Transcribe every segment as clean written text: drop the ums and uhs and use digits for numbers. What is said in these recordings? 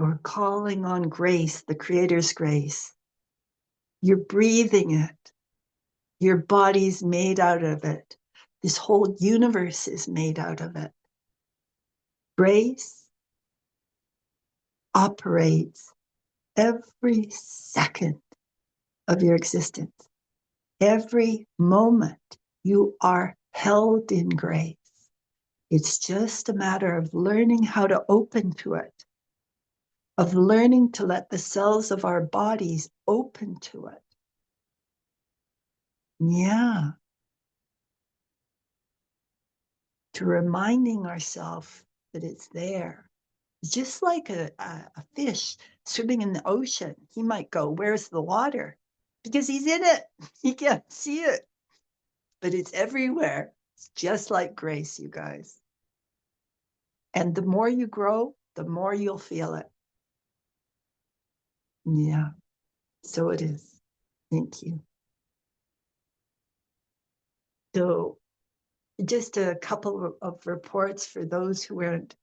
You're calling on grace, the Creator's grace. You're breathing it. Your body's made out of it. This whole universe is made out of it. Grace operates every second of your existence. Every moment you are held in grace. It's just a matter of learning how to open to it, of learning to let the cells of our bodies open to it. Yeah. To reminding ourselves that it's there. It's just like a fish swimming in the ocean. He might go, where's the water? Because he's in it. He can't see it. But it's everywhere. It's just like grace, you guys. And the more you grow, the more you'll feel it. Yeah, so it is. Thank you. So just a couple of reports for those who weren't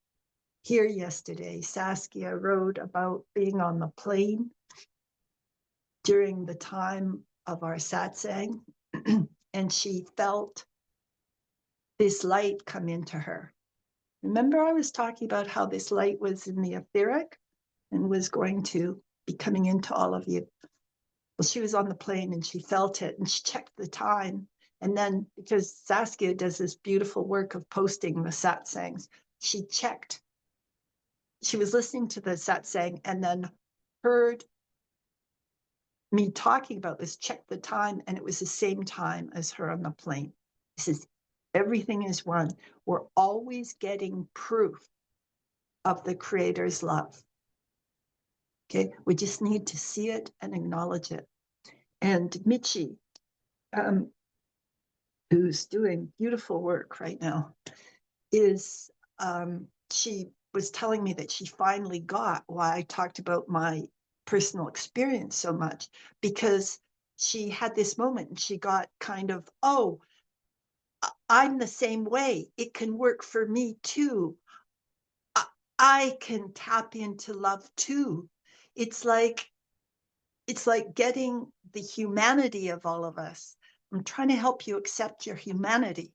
here yesterday. Saskia wrote about being on the plane during the time of our satsang, and she felt this light come into her. Remember I was talking about how this light was in the etheric and was going to be coming into all of you. Well, she was on the plane and she felt it and she checked the time. And then because Saskia does this beautiful work of posting the satsangs, she checked. She was listening to the satsang and then heard me talking about this, checked the time, and it was the same time as her on the plane. This is everything is one. We're always getting proof of the Creator's love. Okay, we just need to see it and acknowledge it. And Michi, who's doing beautiful work right now, is she was telling me that she finally got why I talked about my personal experience so much, because she had this moment and she got kind of, oh, I'm the same way. It can work for me too. I can tap into love too. It's like getting the humanity of all of us. I'm trying to help you accept your humanity.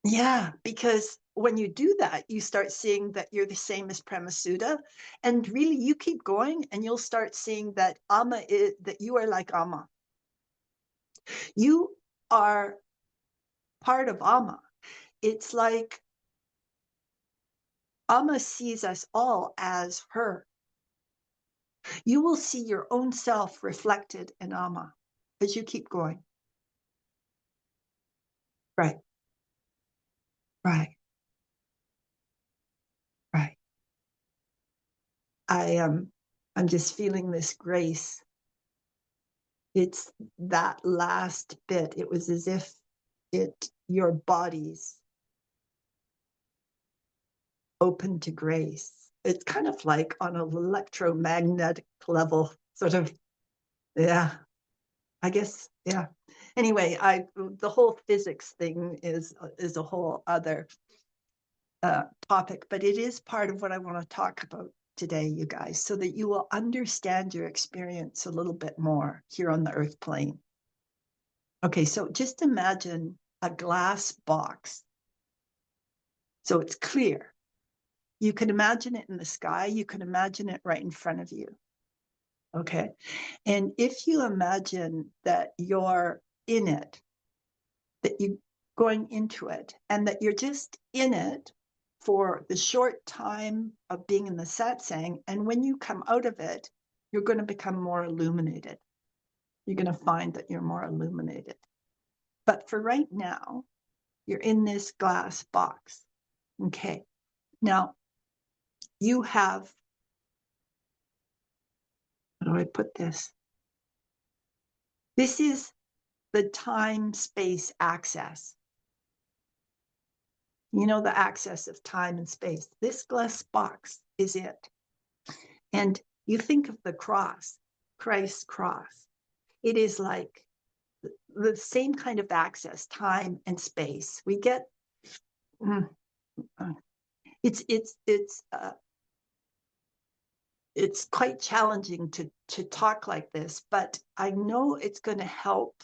Yeah, because when you do that, you start seeing that you're the same as Premasudha, and really you keep going and you'll start seeing that that you are like Amma. You are part of Amma. It's like Amma sees us all as her. You will see your own self reflected in Amma as you keep going. Right. Right. Right. I'm just feeling this grace. It's that last bit. It was as if your body's open to grace. It's kind of like on an electromagnetic level, sort of. Yeah, I guess. Yeah. Anyway, the whole physics thing is a whole other topic, but it is part of what I want to talk about today, you guys, so that you will understand your experience a little bit more here on the earth plane. Okay, so just imagine a glass box. So it's clear. You can imagine it in the sky. You can imagine it right in front of you. Okay. And if you imagine that you're in it, that you're going into it, and that you're just in it for the short time of being in the satsang, and when you come out of it, you're going to become more illuminated. You're going to find that you're more illuminated. But for right now, you're in this glass box. Okay. Now, you have, how do I put this? This is the time-space access. You know, the access of time and space. This glass box is it. And you think of the cross, Christ's cross. It is like the same kind of access, time and space. We get, it's quite challenging to talk like this, but I know it's going to help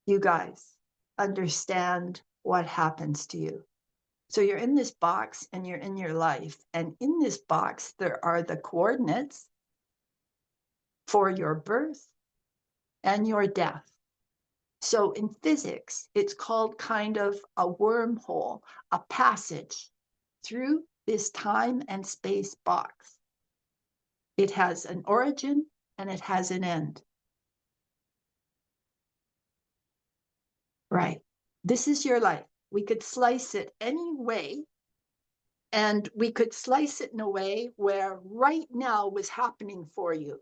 you guys understand what happens to you. So you're in this box and you're in your life, and in this box there are the coordinates for your birth and your death. So in physics, it's called kind of a wormhole, a passage through this time and space box. It has an origin and it has an end. Right. This is your life. We could slice it any way, and we could slice it in a way where right now was happening for you.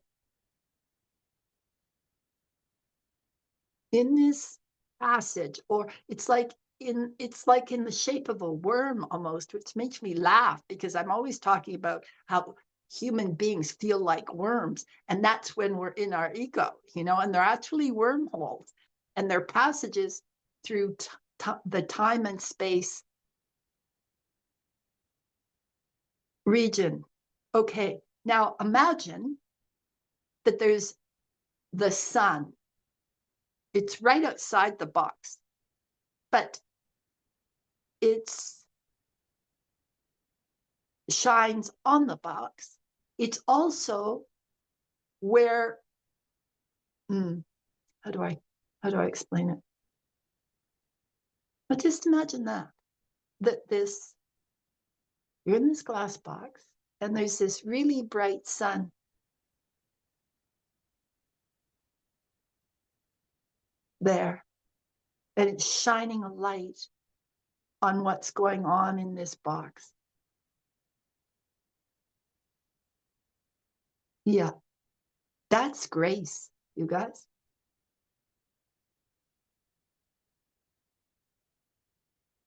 In this passage, or it's like in the shape of a worm almost, which makes me laugh because I'm always talking about how human beings feel like worms, and that's when we're in our ego, and they're actually wormholes, and they're passages through the time and space region. Okay, now imagine that there's the sun. It's right outside the box, but it shines on the box. It's also where, how do I explain it? But just imagine that you're in this glass box and there's this really bright sun. There, and it's shining a light on what's going on in this box. Yeah, that's grace, you guys.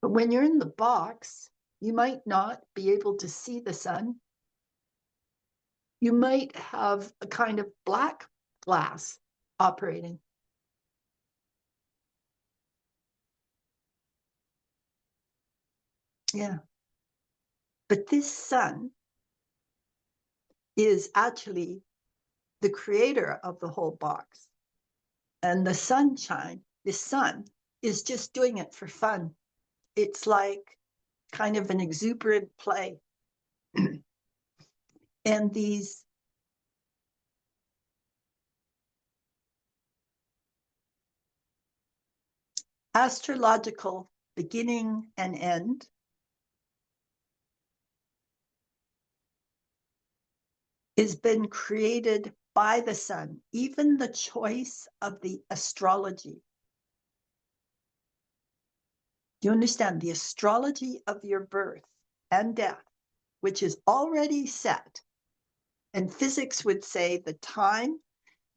But when you're in the box, you might not be able to see the sun. You might have a kind of black glass operating. Yeah. But this sun is actually the creator of the whole box. And the sunshine, the sun, is just doing it for fun. It's like kind of an exuberant play. And these astrological beginning and end has been created by the sun, even the choice of the astrology. Do you understand? The astrology of your birth and death, which is already set. And physics would say the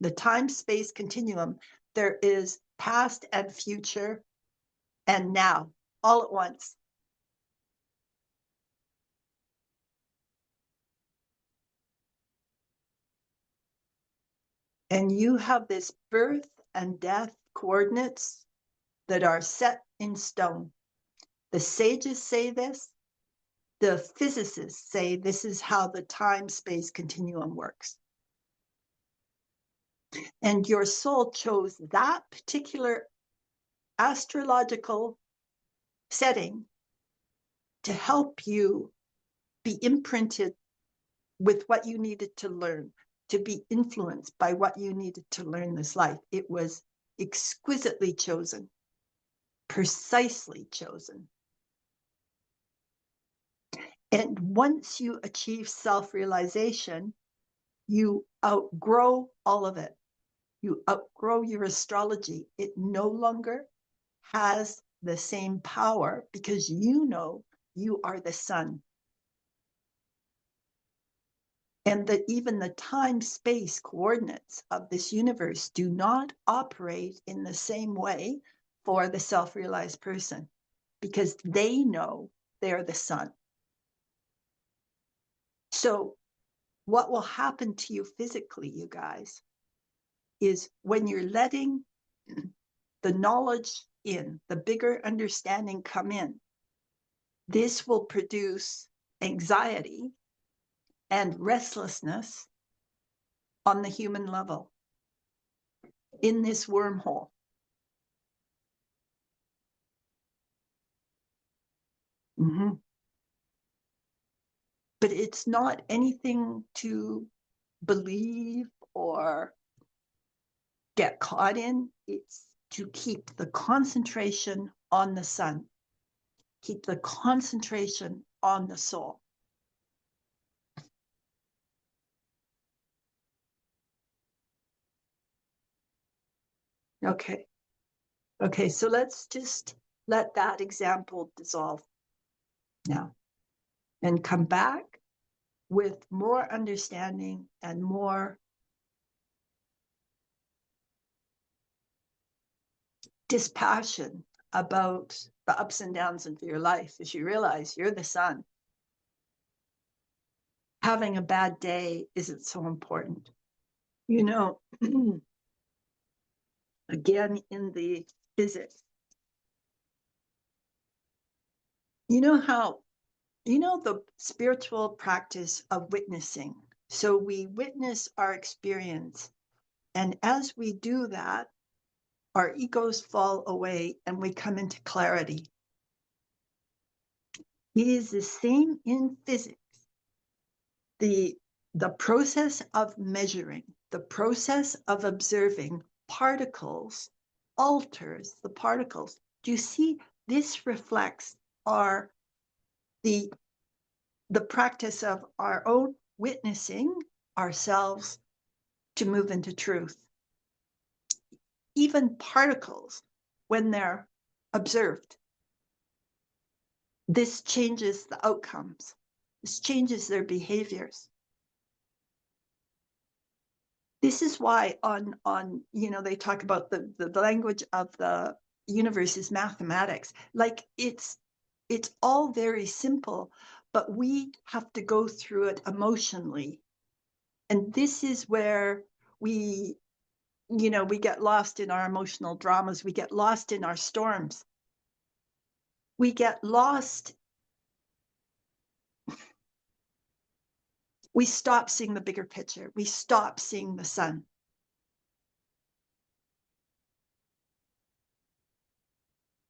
time-space continuum, there is past and future and now, all at once. And you have this birth and death coordinates that are set in stone. The sages say this. The physicists say this is how the time-space continuum works. And your soul chose that particular astrological setting to help you be imprinted with what you needed to learn, to be influenced by what you needed to learn this life. It was exquisitely chosen, precisely chosen. And once you achieve self-realization, you outgrow all of it. You outgrow your astrology. It no longer has the same power because you know you are the sun. And that even the time-space coordinates of this universe do not operate in the same way for the self-realized person because they know they're the sun. So what will happen to you physically, you guys, is when you're letting the knowledge in, the bigger understanding come in, this will produce anxiety and restlessness on the human level in this wormhole. Mm-hmm. But it's not anything to believe or get caught in. It's to keep the concentration on the sun, keep the concentration on the soul. Okay. Okay, so let's just let that example dissolve now and come back with more understanding and more dispassion about the ups and downs of your life as you realize you're the sun. Having a bad day isn't so important. You know, again, in the physics, you know how, you know, the spiritual practice of witnessing. So we witness our experience. And as we do that, our egos fall away and we come into clarity. It is the same in physics. The process of measuring, the process of observing particles alters the particles. Do you see? This reflects the practice of our own witnessing ourselves to move into truth. Even particles, when they're observed, this changes the outcomes. This changes their behaviors. This is why on you know, they talk about the language of the universe is mathematics. Like it's all very simple, but we have to go through it emotionally. And this is where we, you know, we get lost in our emotional dramas. We get lost in our storms. We get lost. We stop seeing the bigger picture. We stop seeing the sun.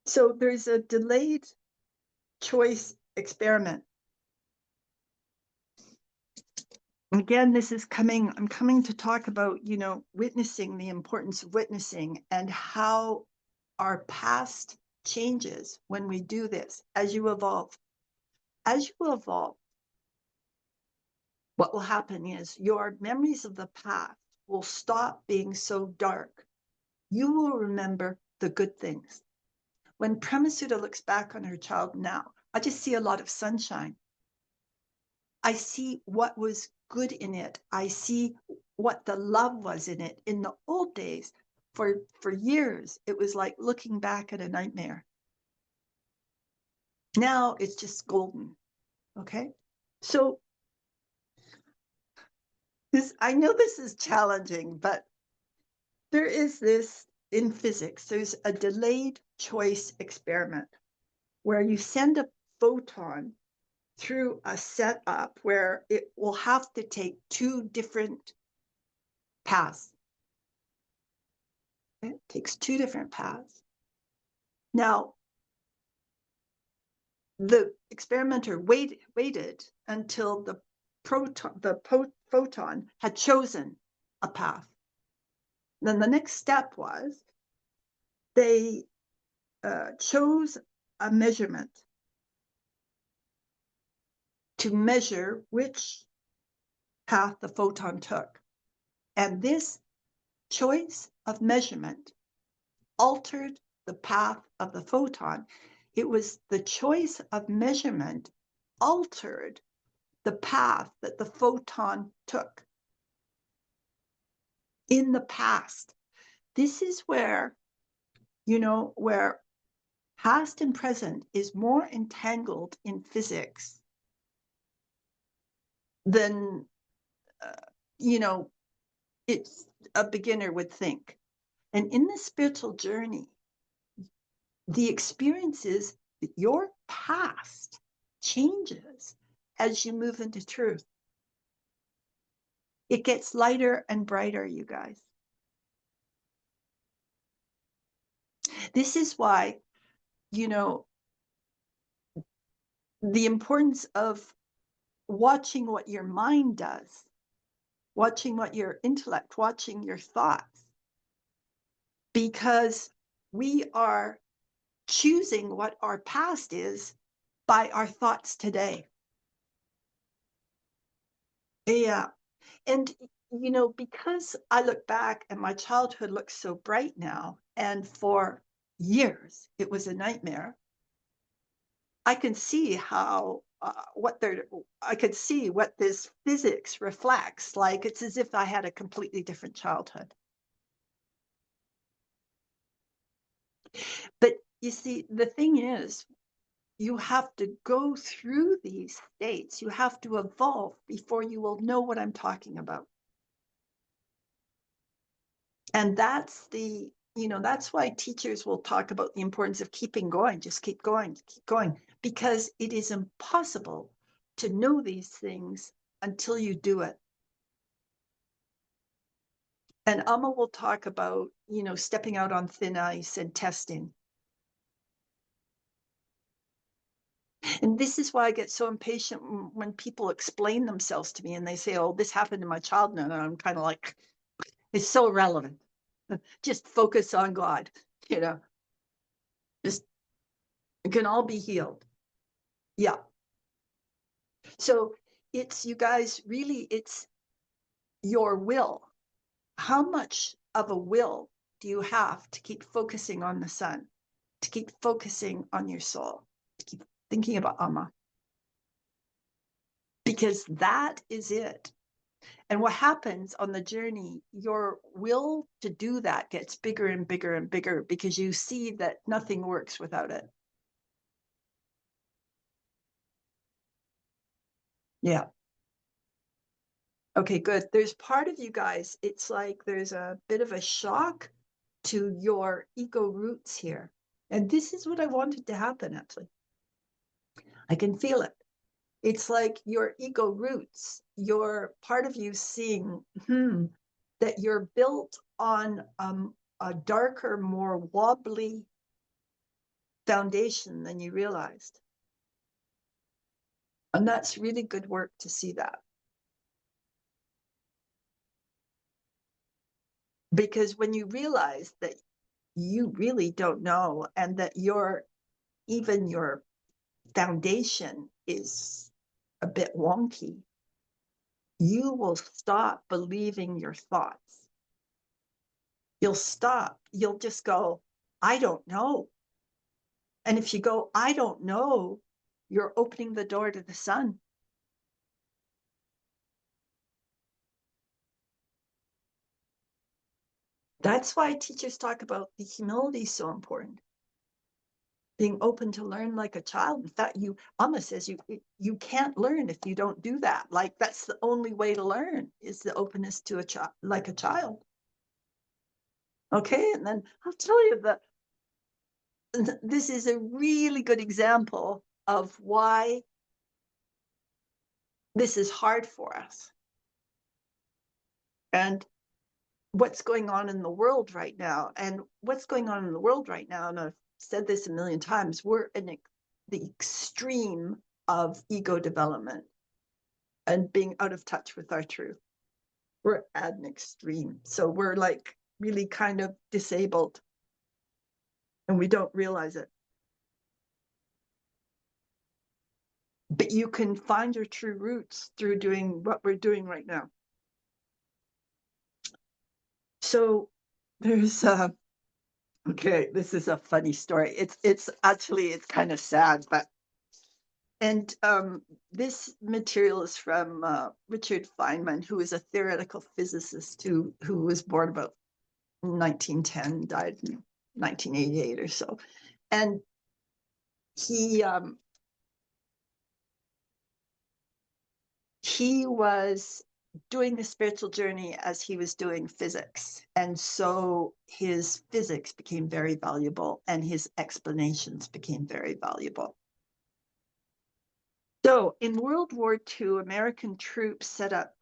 So there's a delayed choice experiment. Again, this is coming, I'm coming to talk about, you know, witnessing, the importance of witnessing and how our past changes when we do this as you evolve. As you evolve, what will happen is your memories of the past will stop being so dark. You will remember the good things. When Premasudha looks back on her child now, I just see a lot of sunshine. I see what was good in it. I see what the love was in it. In the old days, for years, it was like looking back at a nightmare. Now it's just golden. Okay? So I know this is challenging, but there is this in physics, there's a delayed choice experiment where you send a photon through a setup where it will have to take two different paths. Okay? It takes two different paths. Now, the experimenter waited until the photon had chosen a path. Then the next step was they chose a measurement to measure which path the photon took. And this choice of measurement altered the path of the photon. It was the choice of measurement altered the path that the photon took. In the past, this is where, you know, where past and present is more entangled in physics than, you know, it's a beginner would think. And in the spiritual journey, the experience is that your past changes as you move into truth. It gets lighter and brighter, you guys. This is why, you know, the importance of watching what your mind does, watching what your intellect, watching your thoughts, because we are choosing what our past is by our thoughts today. Yeah. And, you know, because I look back and my childhood looks so bright now, and for years it was a nightmare, I can see how I could see what this physics reflects. Like, it's as if I had a completely different childhood. But you see, the thing is, you have to go through these states. You have to evolve before you will know what I'm talking about. And that's the, you know, that's why teachers will talk about the importance of keeping going, just keep going, because it is impossible to know these things until you do it. And Amma will talk about, you know, stepping out on thin ice and testing. And this is why I get so impatient when people explain themselves to me and they say, oh, this happened in my childhood. And I'm kind of like, it's so irrelevant. Just focus on God, you know, just, it can all be healed. Yeah. So it's, you guys, really, it's your will. How much of a will do you have to keep focusing on the sun, to keep focusing on your soul, to keep thinking about Amma? Because that is it. And what happens on the journey, your will to do that gets bigger and bigger and bigger because you see that nothing works without it. Yeah. Okay, good. There's part of you guys, it's like there's a bit of a shock to your ego roots here. And this is what I wanted to happen, actually. I can feel it. It's like your ego roots, your part of you seeing that you're built on a darker, more wobbly foundation than you realized. And that's really good work to see that. Because when you realize that you really don't know and that even your foundation is a bit wonky, you will stop believing your thoughts. You'll stop. You'll just go, I don't know. And if you go, I don't know, you're opening the door to the sun. That's why teachers talk about the humility is so important. Being open to learn like a child. In fact, Amma says you can't learn if you don't do that. Like, that's the only way to learn, is the openness to a child, like a child. Okay, and then I'll tell you that this is a really good example of why this is hard for us. And what's going on in the world right now. And what's going on in the world right now, and I've said this a million times, we're in the extreme of ego development and being out of touch with our truth. We're at an extreme. So we're like really kind of disabled and we don't realize it. But you can find your true roots through doing what we're doing right now. So there's okay, this is a funny story. It's actually, it's kind of sad, but and this material is from Richard Feynman, who is a theoretical physicist who was born about 1910, died in 1988 or so, and he was doing the spiritual journey as he was doing physics. And so his physics became very valuable and his explanations became very valuable. So in World War II, American troops set up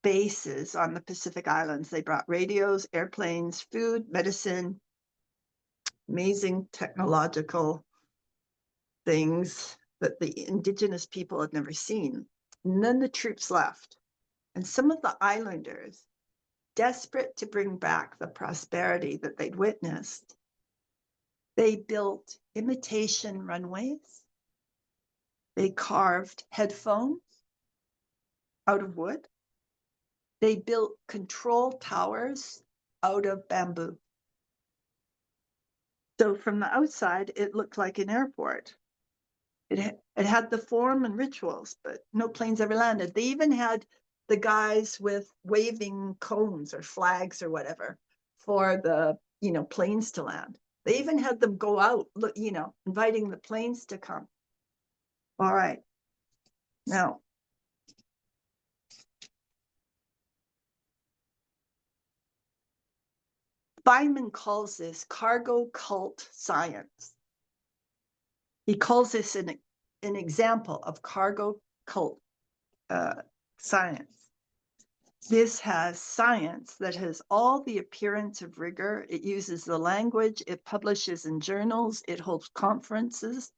bases on the Pacific Islands. They brought radios, airplanes, food, medicine, amazing technological things that the indigenous people had never seen. And then the troops left. And some of the islanders, desperate to bring back the prosperity that they'd witnessed, they built imitation runways. They carved headphones out of wood. They built control towers out of bamboo. So from the outside, it looked like an airport. It had the form and rituals, but no planes ever landed. They even had the guys with waving cones or flags or whatever for the, planes to land. They even had them go out, inviting the planes to come. All right. Now, Feynman calls this cargo cult science. He calls this an example of cargo cult science. This has science that has all the appearance of rigor. It uses the language, it publishes in journals, it holds conferences,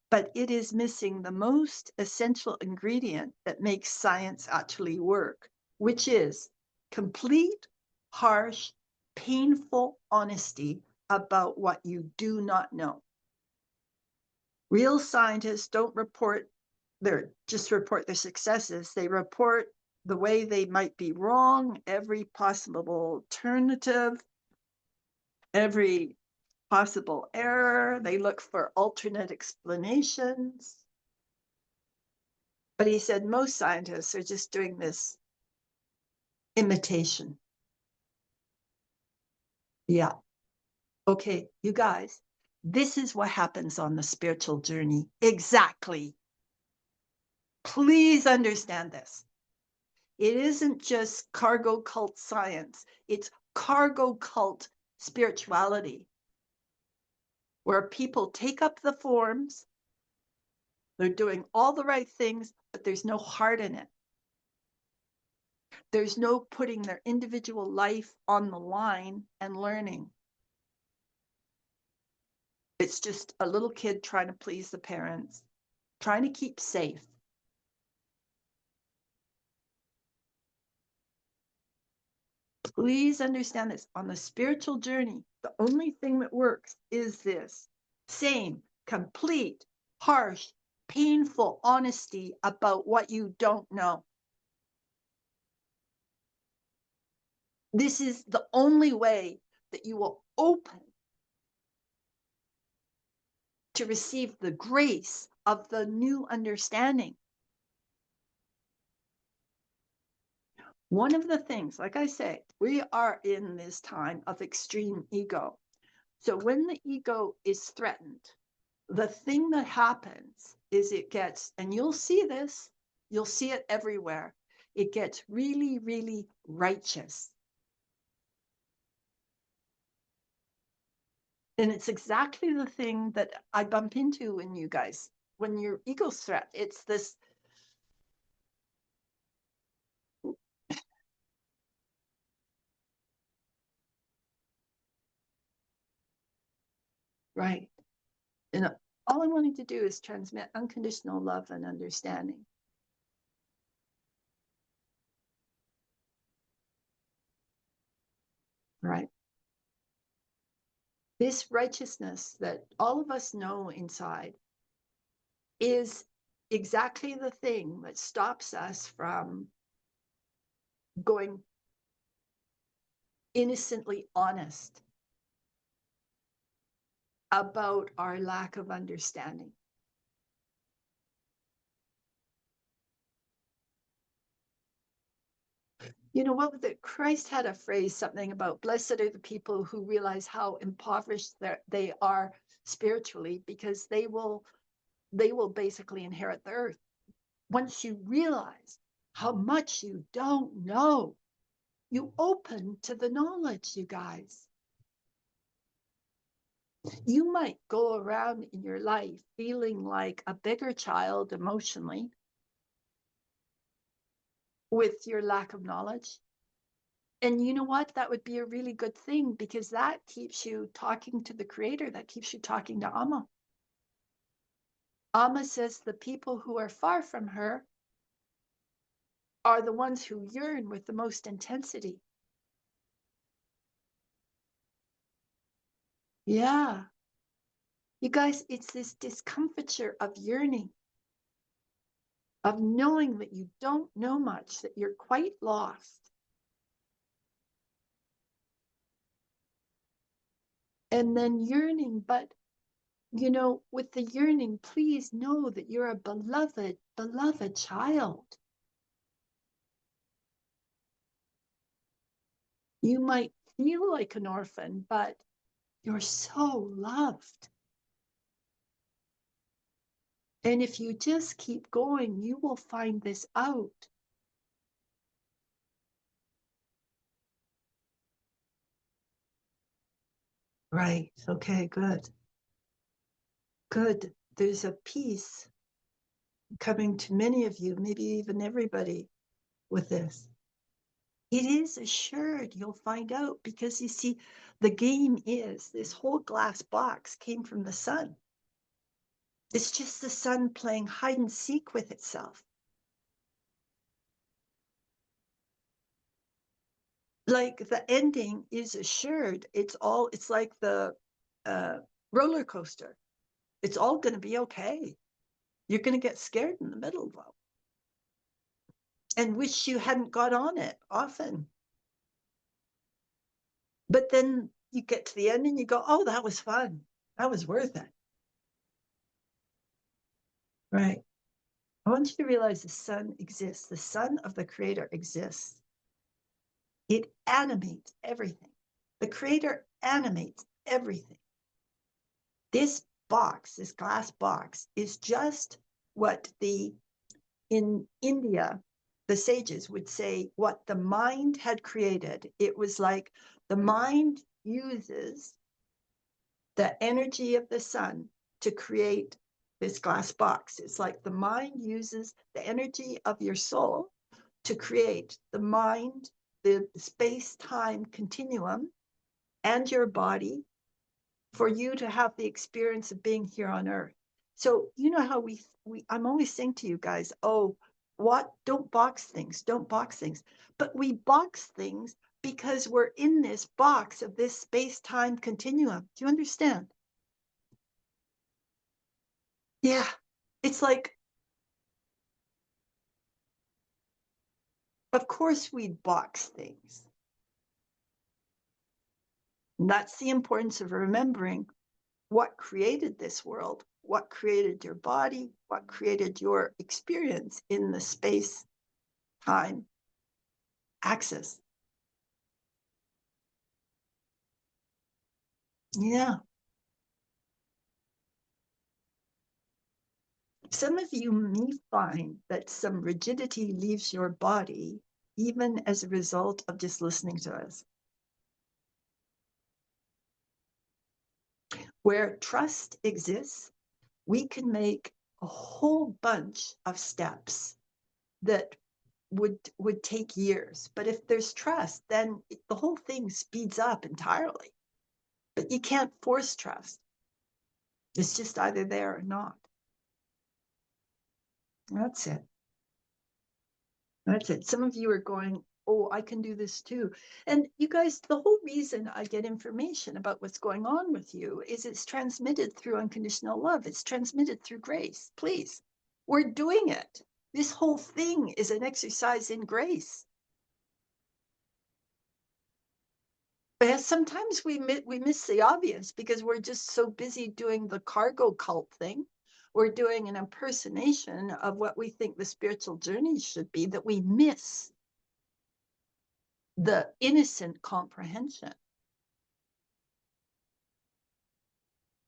but it is missing the most essential ingredient that makes science actually work, which is complete, harsh, painful honesty about what you do not know. Real scientists don't report their successes. They report the way they might be wrong, every possible alternative, every possible error. They look for alternate explanations. But he said most scientists are just doing this imitation. Yeah. Okay, you guys, this is what happens on the spiritual journey. Exactly. Please understand this. It isn't just cargo cult science. It's cargo cult spirituality, where people take up the forms, they're doing all the right things, but there's no heart in it. There's no putting their individual life on the line and learning. It's just a little kid trying to please the parents, trying to keep safe. Please understand this. On the spiritual journey, the only thing that works is this same, complete, harsh, painful honesty about what you don't know. This is the only way that you will open to receive the grace of the new understanding. One of the things, like I say, we are in this time of extreme ego. So when the ego is threatened, the thing that happens is it gets, and you'll see this, you'll see it everywhere, it gets really, really righteous. And it's exactly the thing that I bump into in you guys. When your ego's threat, it's this, right? And all I wanted to do is transmit unconditional love and understanding. Right? This righteousness that all of us know inside is exactly the thing that stops us from going innocently honest about our lack of understanding. You know what? Christ had a phrase, something about blessed are the people who realize how impoverished they are spiritually, because they will basically inherit the earth. Once you realize how much you don't know, you open to the knowledge, you guys. You might go around in your life feeling like a bigger child emotionally with your lack of knowledge. And you know what? That would be a really good thing, because that keeps you talking to the Creator, that keeps you talking to Amma. Amma says the people who are far from her are the ones who yearn with the most intensity. Yeah. You guys, it's this discomfiture of yearning, of knowing that you don't know much, that you're quite lost. And then yearning, but you know, with the yearning, please know that you're a beloved, beloved child. You might feel like an orphan, but you're so loved. And if you just keep going, you will find this out. Right. Okay, good. Good. There's a peace coming to many of you, maybe even everybody, with this. It is assured, you'll find out, because you see, the game is this whole glass box came from the sun. It's just the sun playing hide and seek with itself. Like the ending is assured. It's like the uh, roller coaster. It's all going to be okay. You're going to get scared in the middle, though, and wish you hadn't got on it often. But then you get to the end and you go, oh, that was fun. That was worth it. Right. I want you to realize the sun exists. The sun of the Creator exists. It animates everything. The Creator animates everything. This box, this glass box, is just what in India, the sages would say, what the mind had created. It was like the mind uses the energy of the sun to create this glass box. It's like the mind uses the energy of your soul to create the mind, the space-time continuum, and your body for you to have the experience of being here on earth. So you know how I'm always saying to you guys, oh, what? Don't box things, don't box things. But we box things because we're in this box of this space-time continuum. Do you understand? Yeah. It's like, of course we'd box things. And that's the importance of remembering what created this world, what created your body, what created your experience in the space-time axis. Yeah. Some of you may find that some rigidity leaves your body, even as a result of just listening to us. Where trust exists, we can make a whole bunch of steps that would take years. But if there's trust, then the whole thing speeds up entirely. But you can't force trust. It's just either there or not. That's it. That's it. Some of you are going, oh, I can do this too. And you guys, the whole reason I get information about what's going on with you is it's transmitted through unconditional love. It's transmitted through grace. Please, we're doing it. This whole thing is an exercise in grace. But sometimes we miss the obvious because we're just so busy doing the cargo cult thing. We're doing an impersonation of what we think the spiritual journey should be, that we miss the innocent comprehension.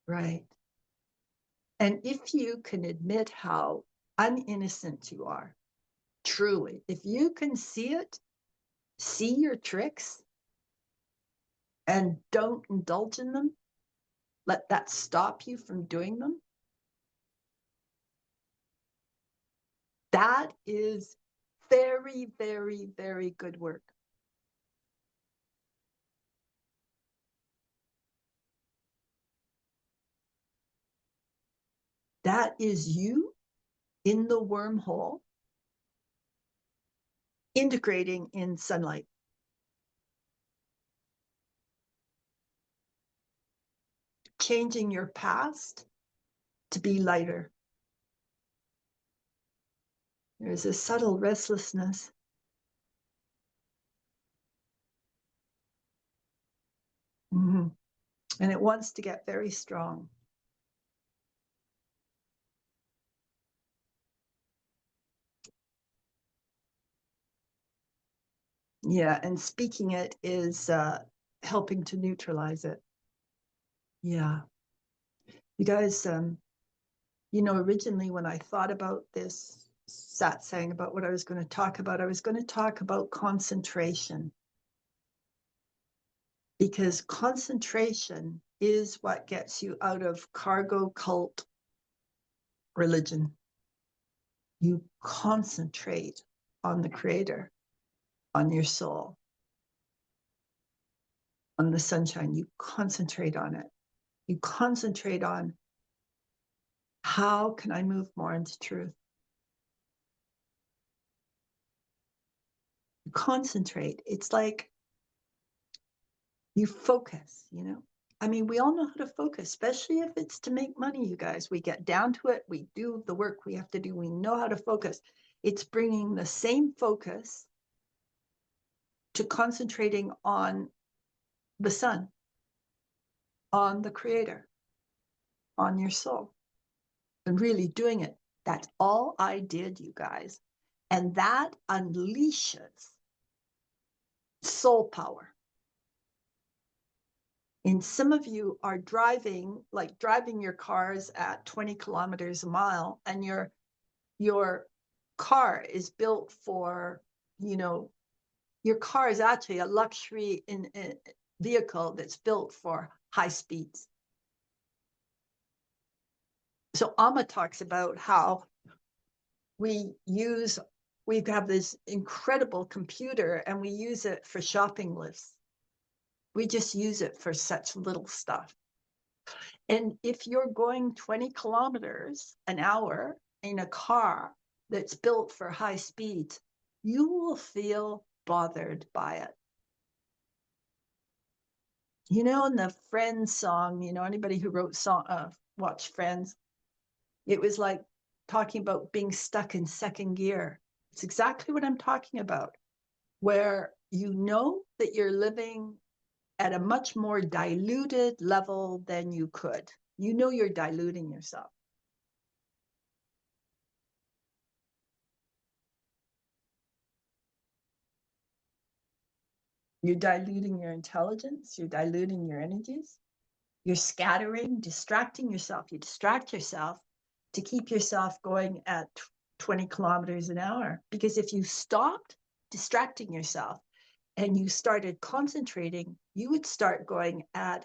Right. And if you can admit how uninnocent you are, truly, if you can see it, see your tricks, and don't indulge in them, let that stop you from doing them, that is very, very, very good work. That is you in the wormhole, integrating in sunlight. Changing your past to be lighter. There's a subtle restlessness. Mm-hmm. And it wants to get very strong. Yeah, and speaking it is helping to neutralize it. Yeah. You guys, you know, originally when I thought about this satsang, about what I was going to talk about, I was going to talk about concentration. Because concentration is what gets you out of cargo cult religion. You concentrate on the creator, on your soul, on the sunshine. You concentrate on it. You concentrate on, how can I move more into truth? You concentrate. It's like you focus, you know? I mean, we all know how to focus, especially if it's to make money, you guys. We get down to it. We do the work we have to do. We know how to focus. It's bringing the same focus to concentrating on the sun, on the creator, on your soul, and really doing it. That's all I did, you guys. And that unleashes soul power. And some of you are driving your cars at 20 kilometers a mile, and your car is built for, you know, your car is actually a luxury vehicle that's built for high speeds. So Amma talks about how we have this incredible computer and we use it for shopping lists. We just use it for such little stuff. And if you're going 20 kilometers an hour in a car that's built for high speeds, you will feel bothered by it. You know, in the Friends song, you know, anybody who wrote watched Friends, it was like talking about being stuck in second gear. It's exactly what I'm talking about, where you know that you're living at a much more diluted level than you could. You know you're diluting yourself. You're diluting your intelligence. You're diluting your energies. You're scattering, distracting yourself. You distract yourself to keep yourself going at 20 kilometers an hour. Because if you stopped distracting yourself and you started concentrating, you would start going at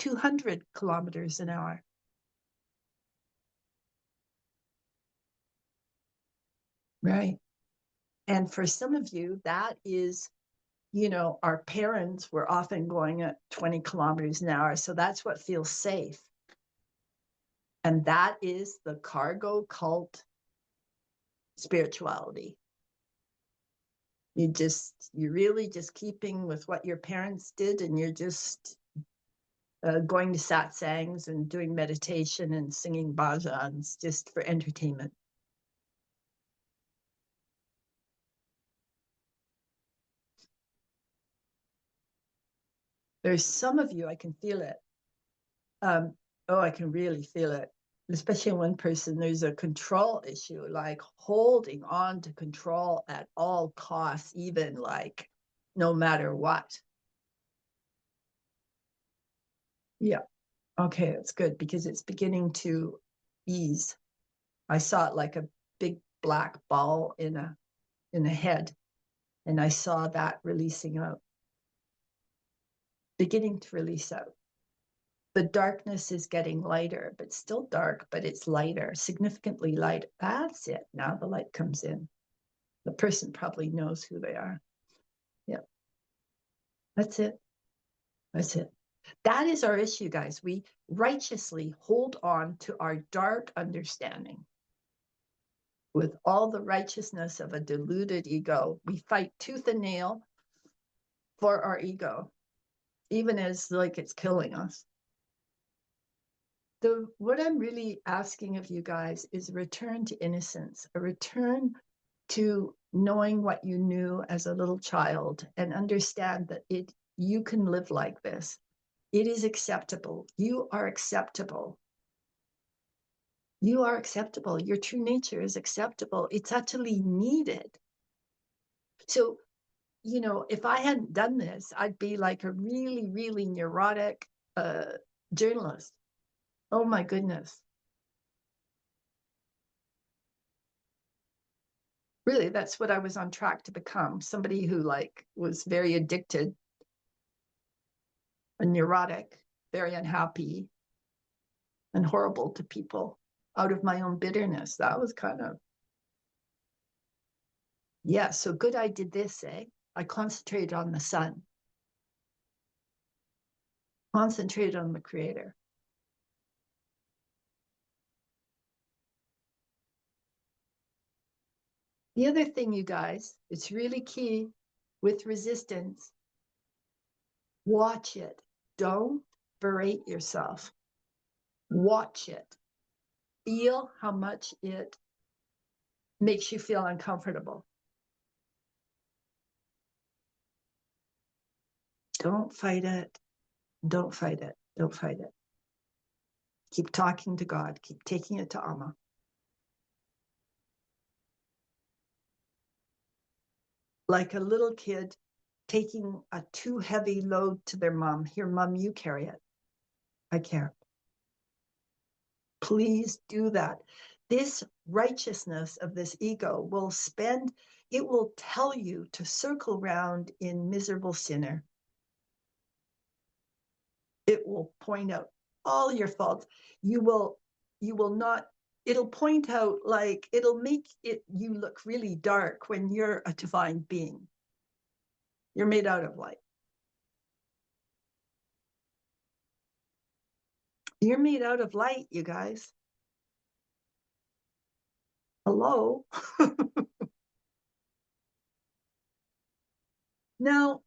200 kilometers an hour. Right. And for some of you, that is, you know, our parents were often going at 20 kilometers an hour. So that's what feels safe. And that is the cargo cult spirituality. You're really just keeping with what your parents did, and you're just going to satsangs and doing meditation and singing bhajans just for entertainment. There's some of you, I can feel it. I can really feel it. Especially in one person, there's a control issue, like holding on to control at all costs, even like no matter what. Yeah. Okay, that's good because it's beginning to ease. I saw it like a big black ball in a head, and I saw that releasing out, beginning to release out. The darkness is getting lighter, but still dark, but it's lighter, significantly light. That's it. Now the light comes in. The person probably knows who they are. Yeah. That's it. That's it. That is our issue, guys. We righteously hold on to our dark understanding. With all the righteousness of a deluded ego, we fight tooth and nail for our ego, even as like it's killing us. What I'm really asking of you guys is a return to innocence, a return to knowing what you knew as a little child, and understand that you can live like this. It is acceptable. You are acceptable. You are acceptable. Your true nature is acceptable. It's actually needed. So, you know, if I hadn't done this, I'd be like a really, really neurotic journalist. Oh my goodness. Really, that's what I was on track to become. Somebody who like was very addicted, a neurotic, very unhappy, and horrible to people out of my own bitterness. That was kind of, yeah, so good I did this, eh? I concentrated on the sun, concentrated on the creator. The other thing, you guys, it's really key with resistance. Watch it. Don't berate yourself. Watch it. Feel how much it makes you feel uncomfortable. Don't fight it. Don't fight it. Don't fight it. Keep talking to God. Keep taking it to Amma. Like a little kid taking a too heavy load to their mom. Here, mom, you carry it. I can't. Please do that. This righteousness of this ego it will tell you to circle round in miserable sinner. It will point out all your faults. You will not, it'll point out, like, it'll make you look really dark when you're a divine being. You're made out of light. You're made out of light, you guys. Hello. Now,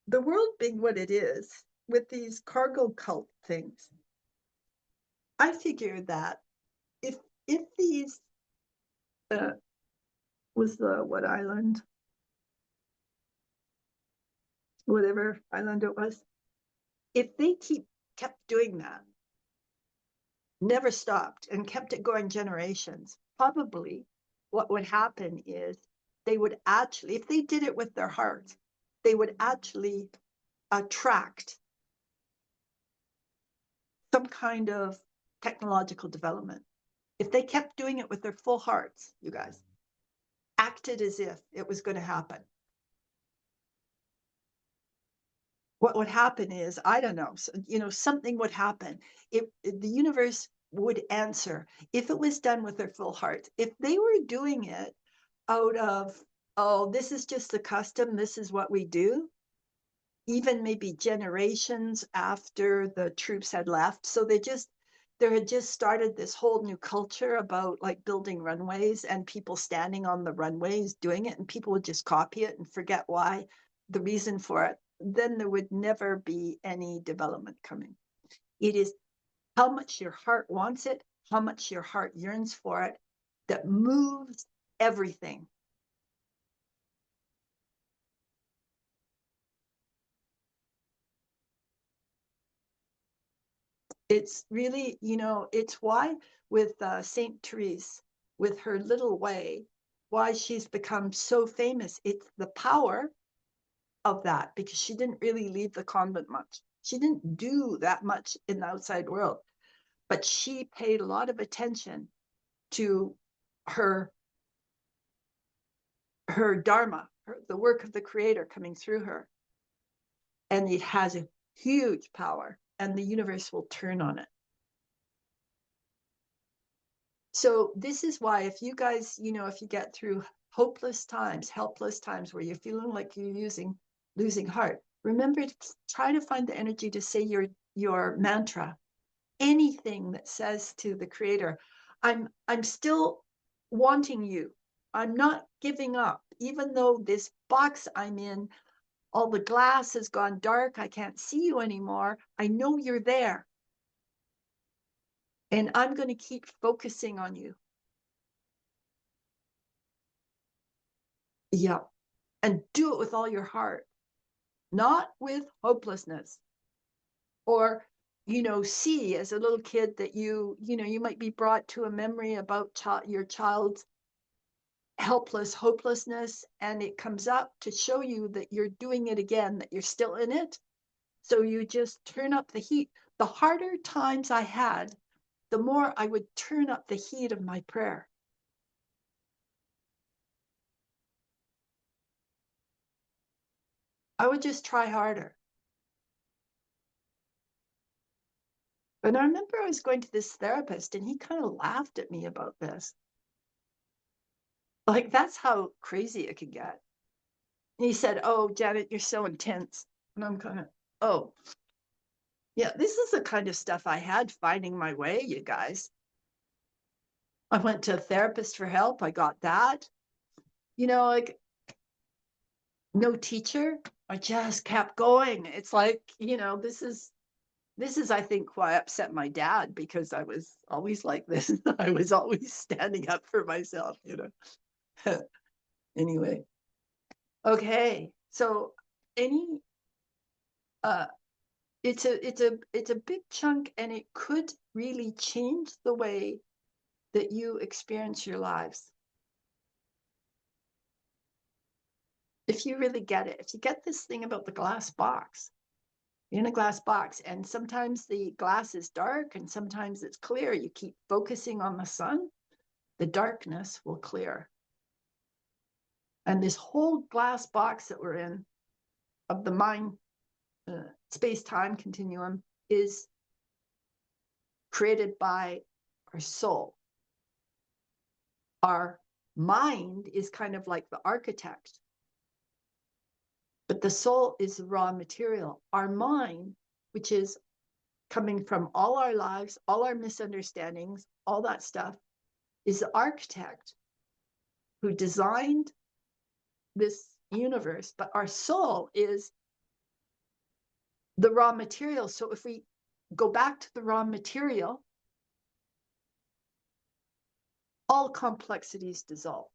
the world being what it is, with these cargo cult things, I figured that if these was the what island, whatever island it was, if they kept doing that, never stopped, and kept it going generations, probably what would happen is they would actually, if they did it with their hearts, they would actually attract some kind of technological development. If they kept doing it with their full hearts, you guys, acted as if it was going to happen, what would happen is, I don't know, you know, something would happen. The universe would answer if it was done with their full heart. If they were doing it out of, oh, this is just the custom, this is what we do, even maybe generations after the troops had left. So there had just started this whole new culture about like building runways and people standing on the runways doing it, and people would just copy it and forget why, the reason for it. Then there would never be any development coming. It is how much your heart wants it, how much your heart yearns for it, that moves everything. It's really, you know, it's why with Saint Therese, with her little way, why she's become so famous. It's the power of that, because she didn't really leave the convent much. She didn't do that much in the outside world, but she paid a lot of attention to her dharma, the work of the creator coming through her. And it has a huge power. and the universe will turn on it. So this is why, if you guys, if you get through hopeless times, helpless times where you're feeling like you're losing heart, remember to try to find the energy to say your mantra, anything that says to the creator, I'm still wanting you. I'm not giving up, even though this box I'm in, all the glass has gone dark. I can't see you anymore. I know you're there. And I'm going to keep focusing on you. Yeah. And do it with all your heart, not with hopelessness. Or, see as a little kid that you might be brought to a memory about your child's helpless hopelessness, and it comes up to show you that you're doing it again, that you're still in it. So you just turn up the heat. The harder times I had, the more I would turn up the heat of my prayer. I would just try harder. And I remember I was going to this therapist, and he kind of laughed at me about this. Like, that's how crazy it could get. And he said, "Oh, Janet, you're so intense." And I'm kind of, oh, yeah, this is the kind of stuff I had finding my way, you guys. I went to a therapist for help. I got that. Like, no teacher. I just kept going. It's like, this is, I think, why I upset my dad, because I was always like this. I was always standing up for myself, Anyway. Okay. So any it's a big chunk, and it could really change the way that you experience your lives. If you really get it, if you get this thing about the glass box, you're in a glass box, and sometimes the glass is dark and sometimes it's clear. You keep focusing on the sun, the darkness will clear. And this whole glass box that we're in, of the mind, space-time continuum, is created by our soul. Our mind is kind of like the architect, but the soul is the raw material. Our mind, which is coming from all our lives, all our misunderstandings, all that stuff, is the architect who designed this universe. But our soul is the raw material. So if we go back to the raw material, all complexities dissolve.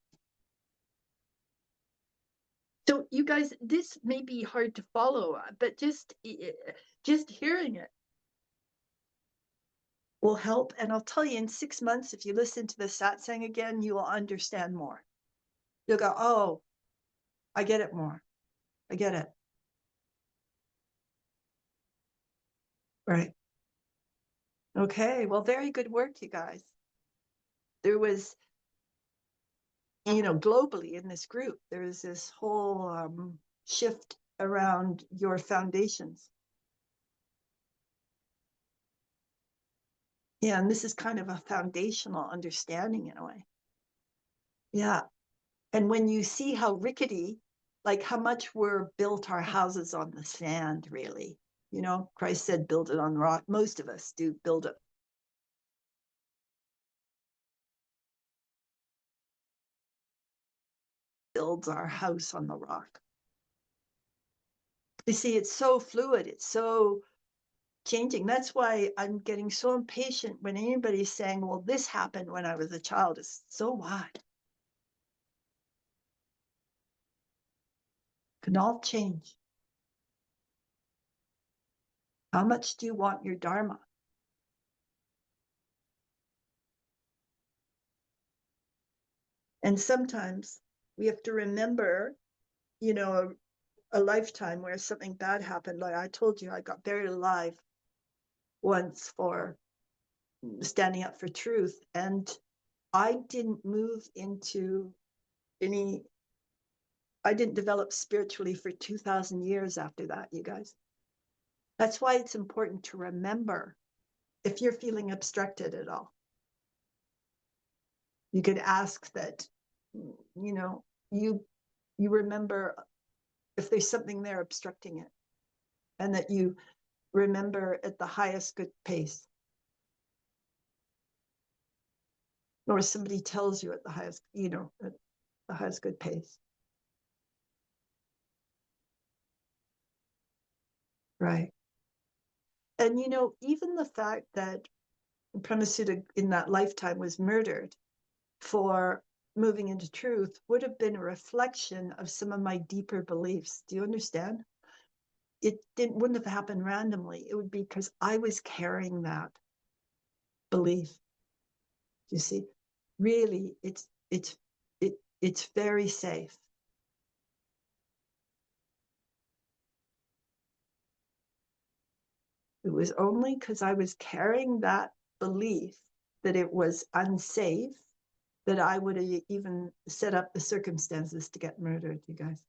So you guys, this may be hard to follow, but just hearing it will help. And I'll tell you, in 6 months, if you listen to the Satsang again, you will understand more. You'll go, oh, I get it more. I get it. Right. Okay. Well, very good work, you guys. There was, globally in this group, there is this whole shift around your foundations. Yeah, and this is kind of a foundational understanding in a way. Yeah. And when you see how rickety, like how much we're built our houses on the sand, really. Christ said, build it on rock. Most of us do build it. Builds our house on the rock. You see, it's so fluid. It's so changing. That's why I'm getting so impatient when anybody's saying, well, this happened when I was a child. It's so what? Can all change. How much do you want your Dharma? And sometimes we have to remember, a lifetime where something bad happened. Like I told you, I got buried alive once for standing up for truth. And I didn't move into I didn't develop spiritually for 2,000 years after that, you guys. That's why it's important to remember if you're feeling obstructed at all. You could ask that, you remember if there's something there obstructing it, and that you remember at the highest good pace. Or somebody tells you at the highest, at the highest good pace. Right. And even the fact that Premasudha in that lifetime was murdered for moving into truth would have been a reflection of some of my deeper beliefs. Do you understand? It wouldn't have happened randomly. It would be because I was carrying that belief. You see, really, it's very safe. It was only because I was carrying that belief that it was unsafe that I would have even set up the circumstances to get murdered, you guys.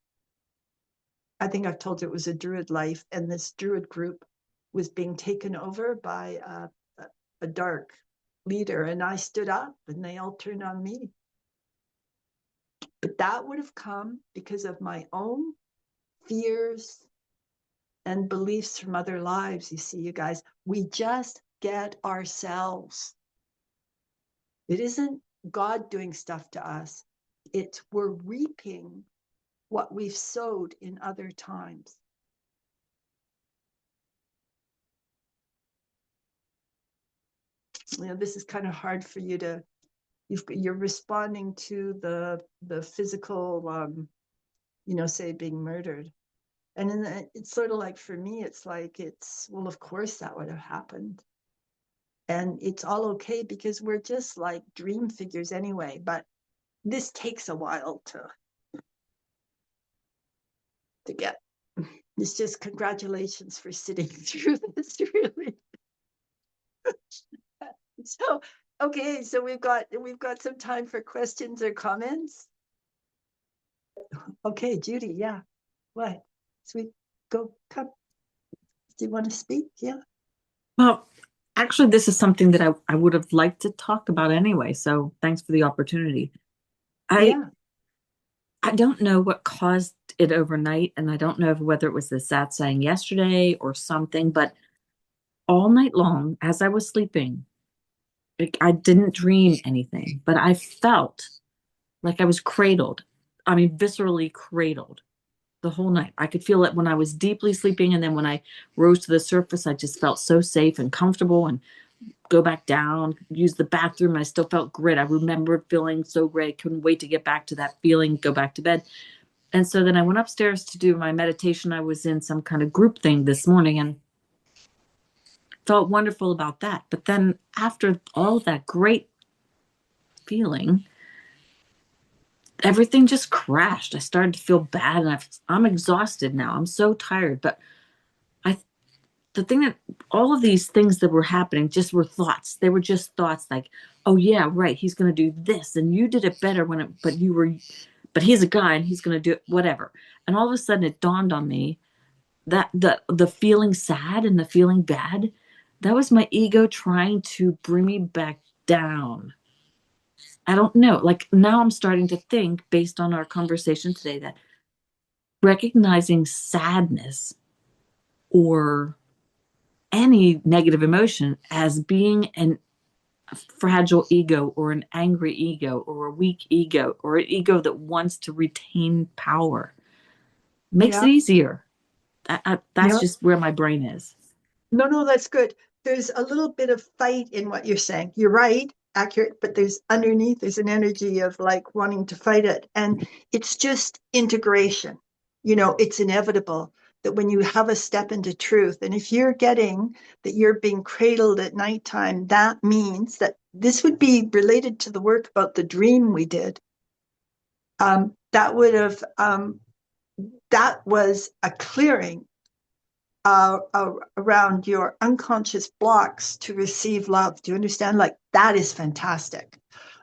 I think I've told you it was a Druid life, and this Druid group was being taken over by a dark leader, and I stood up and they all turned on me. But that would have come because of my own fears and beliefs from other lives. You see, you guys, we just get ourselves. It isn't God doing stuff to us. It's we're reaping what we've sowed in other times. This is kind of hard for you to, you're responding to the physical, say being murdered. And it's sort of like, for me, it's like, well, of course that would have happened. And it's all okay because we're just like dream figures anyway, but this takes a while to get. It's just congratulations for sitting through this, really. So, okay, so we've got some time for questions or comments. Okay, Judy, yeah. What? Sweet, go, come. Do you want to speak? Yeah. Well, actually, this is something that I would have liked to talk about anyway. So thanks for the opportunity. I Yeah. I don't know what caused it overnight, and I don't know whether it was the Satsang yesterday or something, but all night long, as I was sleeping, I didn't dream anything, but I felt like I was cradled. I mean, viscerally cradled the whole night. I could feel it when I was deeply sleeping, and then when I rose to the surface, I just felt so safe and comfortable, and go back down, use the bathroom. I still felt great. I remembered feeling so great. Couldn't wait to get back to that feeling, go back to bed. And so then I went upstairs to do my meditation. I was in some kind of group thing this morning and felt wonderful about that. But then after all that great feeling, everything just crashed. I started to feel bad, and I'm exhausted now. I'm so tired. But I the thing that all of these things that were happening just were thoughts. They were just thoughts like, oh yeah, right, he's going to do this, and you did it better but he's a guy and he's going to do it, whatever. And all of a sudden it dawned on me that the feeling sad and the feeling bad, that was my ego trying to bring me back down. I don't know. Like now I'm starting to think, based on our conversation today, that recognizing sadness or any negative emotion as being a fragile ego or an angry ego or a weak ego or an ego that wants to retain power makes it Yeah. easier. That's Yeah. just where my brain is. No, that's good. There's a little bit of fight in what you're saying. You're right, accurate, but there's an energy of like wanting to fight it. And it's just integration. It's inevitable that when you have a step into truth, and if you're getting that you're being cradled at nighttime, that means that this would be related to the work about the dream we did. That would have, that was a clearing around your unconscious blocks to receive love. Do you understand? Like that is fantastic.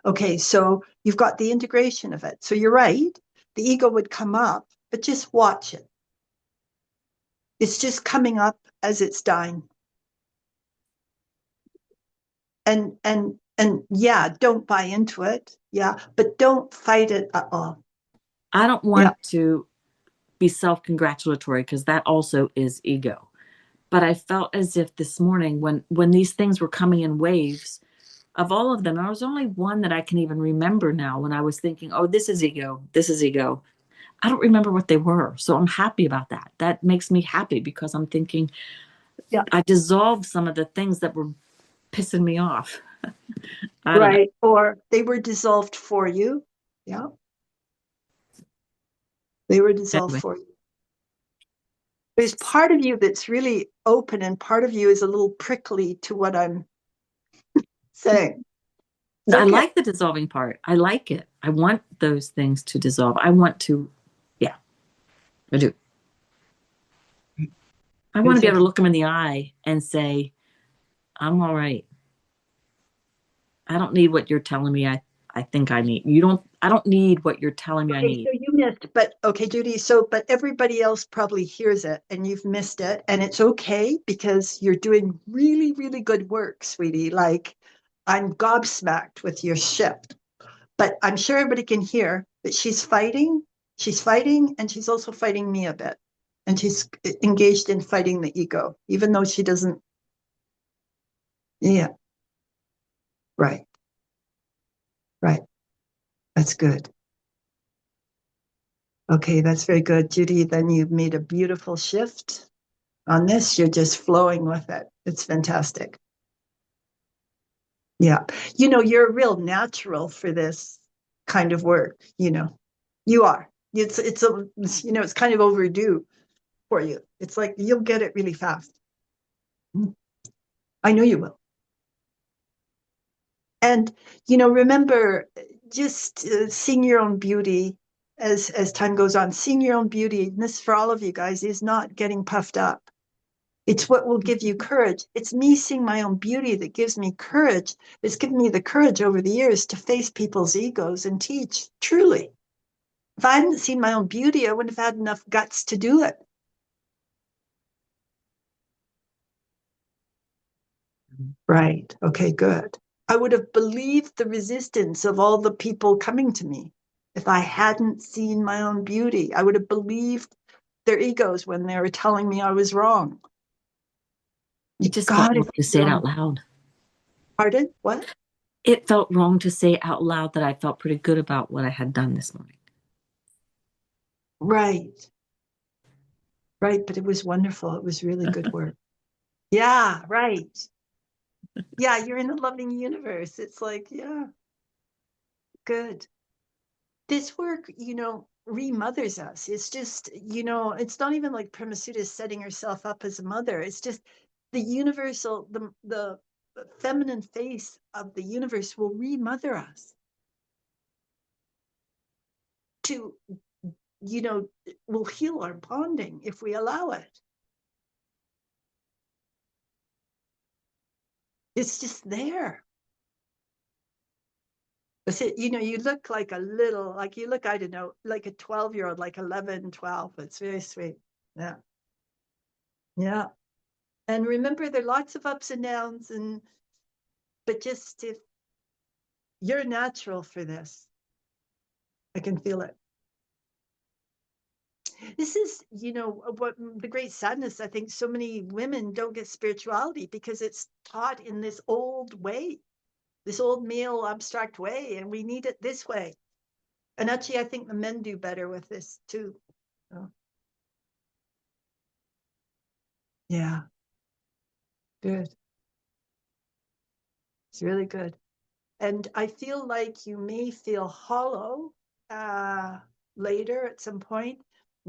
Okay, so you've got the integration of it. So you're right. The ego would come up, but just watch it. It's just coming up as it's dying. And yeah, don't buy into it. Yeah, but don't fight it at all. I don't Yeah. want to be self-congratulatory because that also is ego. But I felt as if this morning when these things were coming in waves, of all of them, there was only one that I can even remember now when I was thinking, oh, this is ego. This is ego. I don't remember what they were. So I'm happy about that. That makes me happy because I'm thinking Yeah. I dissolved some of the things that were pissing me off. I don't know. Right. Or they were dissolved for you. Yeah. They were dissolved Anyway, for you. There's part of you that's really open, and part of you is a little prickly to what I'm saying. It's I okay. like the dissolving part. I like it. I want those things to dissolve. I want to, yeah, I do. I want to It's be able to okay. look them in the eye and say, I'm all right. I don't need what you're telling me I think I need. I don't need what you're telling me I Okay, need. so you missed, but okay, Judy. So, but everybody else probably hears it and you've missed it. And it's okay because you're doing really, really good work, sweetie. Like, I'm gobsmacked with your shift, but I'm sure everybody can hear that she's fighting. She's fighting, and she's also fighting me a bit. And she's engaged in fighting the ego, even though she doesn't. Yeah, right, right. That's good. Okay, that's very good, Judy. Then you've made a beautiful shift on this. You're just flowing with it. It's fantastic. Yeah. You're a real natural for this kind of work. You are. It's kind of overdue for you. It's like you'll get it really fast. I know you will. And, remember just seeing your own beauty as time goes on, seeing your own beauty, and this for all of you guys, is not getting puffed up. It's what will give you courage. It's me seeing my own beauty that gives me courage. It's given me the courage over the years to face people's egos and teach, truly. If I hadn't seen my own beauty, I wouldn't have had enough guts to do it. Right. Okay, good. I would have believed the resistance of all the people coming to me if I hadn't seen my own beauty. I would have believed their egos when they were telling me I was wrong. It You just felt got to wrong to see say your it out own. loud. Pardon? What? It felt wrong to say out loud that I felt pretty good about what I had done this morning. Right. Right. But it was wonderful. It was really good work. Yeah. Right. Yeah. You're in a loving universe. It's like, yeah, good. This work, remothers us. It's just, it's not even like Premasudha setting herself up as a mother. It's just the universal, the feminine face of the universe will remother us to, will heal our bonding if we allow it. It's just there. But you look like you look, I don't know, like a 12-year-old, like 11, 12. It's very sweet. Yeah. Yeah. And remember, there are lots of ups and downs, but just if you're natural for this, I can feel it. This is, what the great sadness. I think so many women don't get spirituality because it's taught in this old way, this old male abstract way, and we need it this way. And actually, I think the men do better with this too. So, yeah, good. It's really good. And I feel like you may feel hollow later at some point.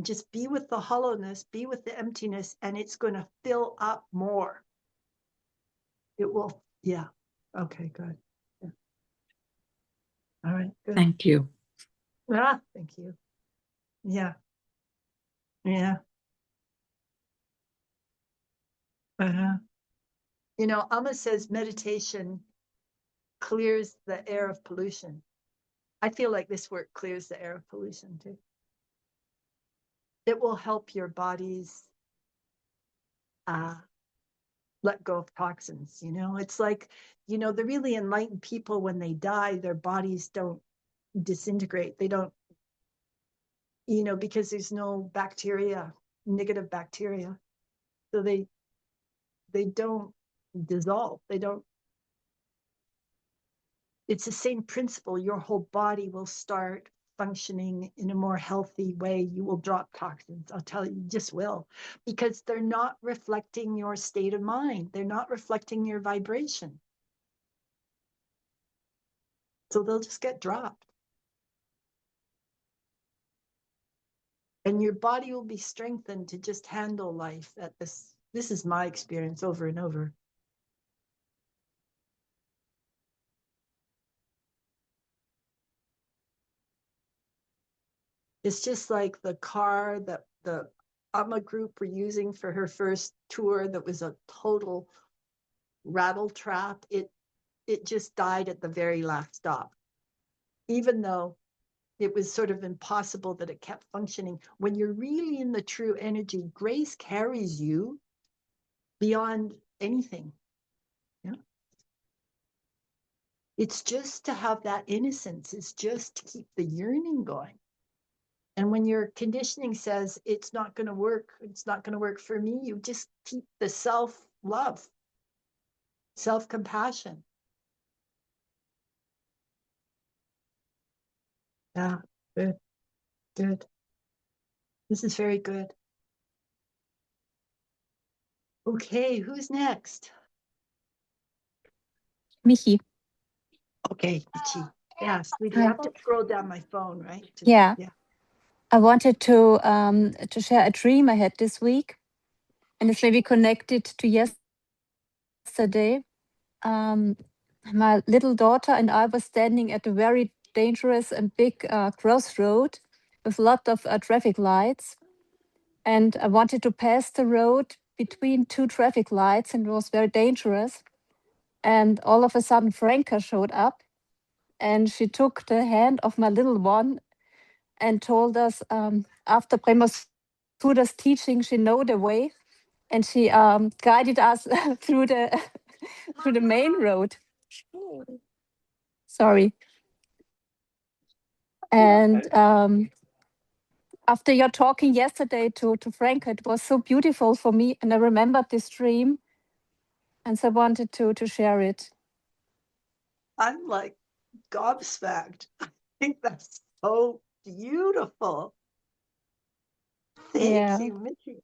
Just be with the hollowness, be with the emptiness, and it's going to fill up more. It will, yeah. Okay, good. Yeah. All right, good. Thank you. Thank you. Yeah, yeah. Uh-huh. Amma says meditation clears the air of pollution. I feel like this work clears the air of pollution too. It will help your bodies let go of toxins. It's like, the really enlightened people, when they die, their bodies don't disintegrate. They don't, because there's no bacteria, negative bacteria. So they don't dissolve. It's the same principle. Your whole body will start functioning in a more healthy way. You will drop toxins. I'll tell you just will, because they're not reflecting your state of mind. They're not reflecting your vibration. So they'll just get dropped. And your body will be strengthened to just handle life at this. This is my experience over and over. It's just like the car that the Amma group were using for her first tour that was a total rattle trap. It just died at the very last stop, even though it was sort of impossible that it kept functioning. When you're really in the true energy, grace carries you beyond anything. Yeah. It's just to have that innocence. It's just to keep the yearning going. And when your conditioning says it's not going to work, it's not going to work for me, you just keep the self-love, self-compassion. Yeah, good, good. This is very good. Okay, who's next? Michi. Okay, Ichi. Yeah, sweetie, I have to scroll down my phone, right? Yeah. Yeah. I wanted to share a dream I had this week, and it's maybe connected to yesterday. My little daughter and I were standing at a very dangerous and big crossroad with a lot of traffic lights, and I wanted to pass the road between two traffic lights, and it was very dangerous. And all of a sudden, Franca showed up, and she took the hand of my little one and told us, after Premasudha's teaching, she know the way, and she guided us through the through the main road. Sorry. And after your talking yesterday to Frank, it was so beautiful for me, and I remembered this dream, and so I wanted to share it. I'm like gobsmacked. I think that's so beautiful. Thank Yeah. you, Michi.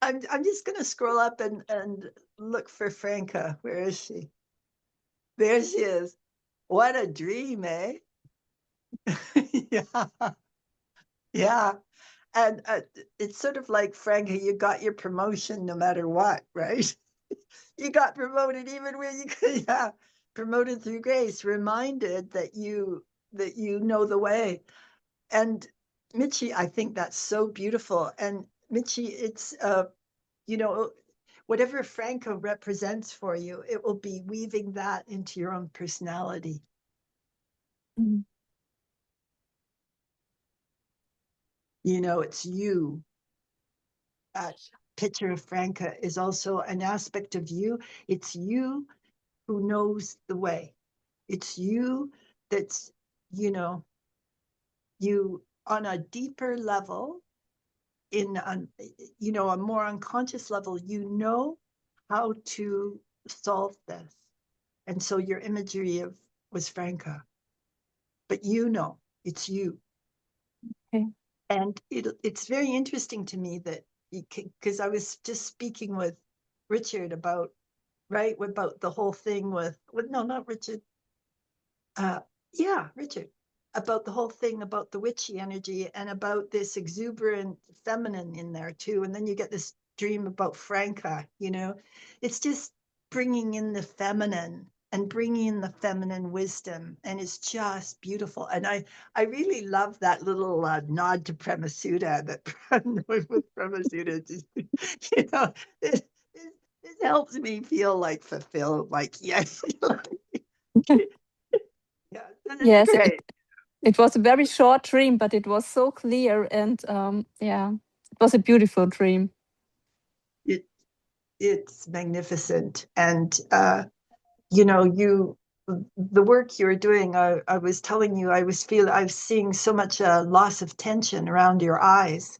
I'm just gonna scroll up and look for Franca. Where is she? There she is. What a dream, eh? Yeah, yeah. And it's sort of like, Franca, you got your promotion no matter what, right? You got promoted even when you could, yeah, promoted through grace, reminded that you know the way. And Michi, I think that's so beautiful. And Michi, it's you know, whatever Franco represents for you, it will be weaving that into your own personality. Mm. It's you. That picture of Franca is also an aspect of you. It's you who knows the way. It's you that's, you know, you on a deeper level, in a more unconscious level, how to solve this. And so your imagery of was Franca, but it's you. Okay. And it's very interesting to me that, because I was just speaking with Richard about, right, about the whole thing with no, not Richard. Yeah, Richard, about the whole thing about the witchy energy and about this exuberant feminine in there too. And then you get this dream about Franca, it's just bringing in the feminine and bringing in the feminine wisdom. And it's just beautiful. And I really love that little nod to Premasudha that with Premasudha, just, it, it helps me feel like fulfilled, like, yes. Yeah, and it's Yes, great. it was a very short dream, but it was so clear, and yeah, it was a beautiful dream. It, it's magnificent. And you know, the work you're doing, I was telling you, I was seeing so much loss of tension around your eyes.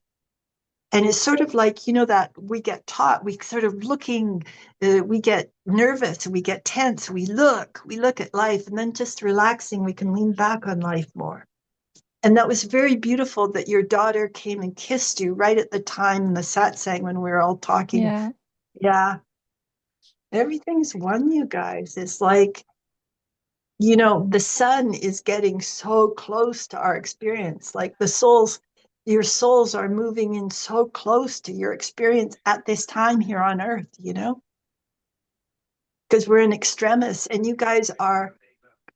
And it's sort of like, you know, that we get taught, we sort of looking, we get nervous, we get tense, we look at life, and then just relaxing, we can lean back on life more. And that was very beautiful that your daughter came and kissed you right at the time in the satsang when we were all talking. Yeah. Yeah. Everything's one, you guys. It's like, you know, the sun is getting so close to our experience. Like your souls are moving in so close to your experience at this time here on earth, you know? Because we're in extremis, and you guys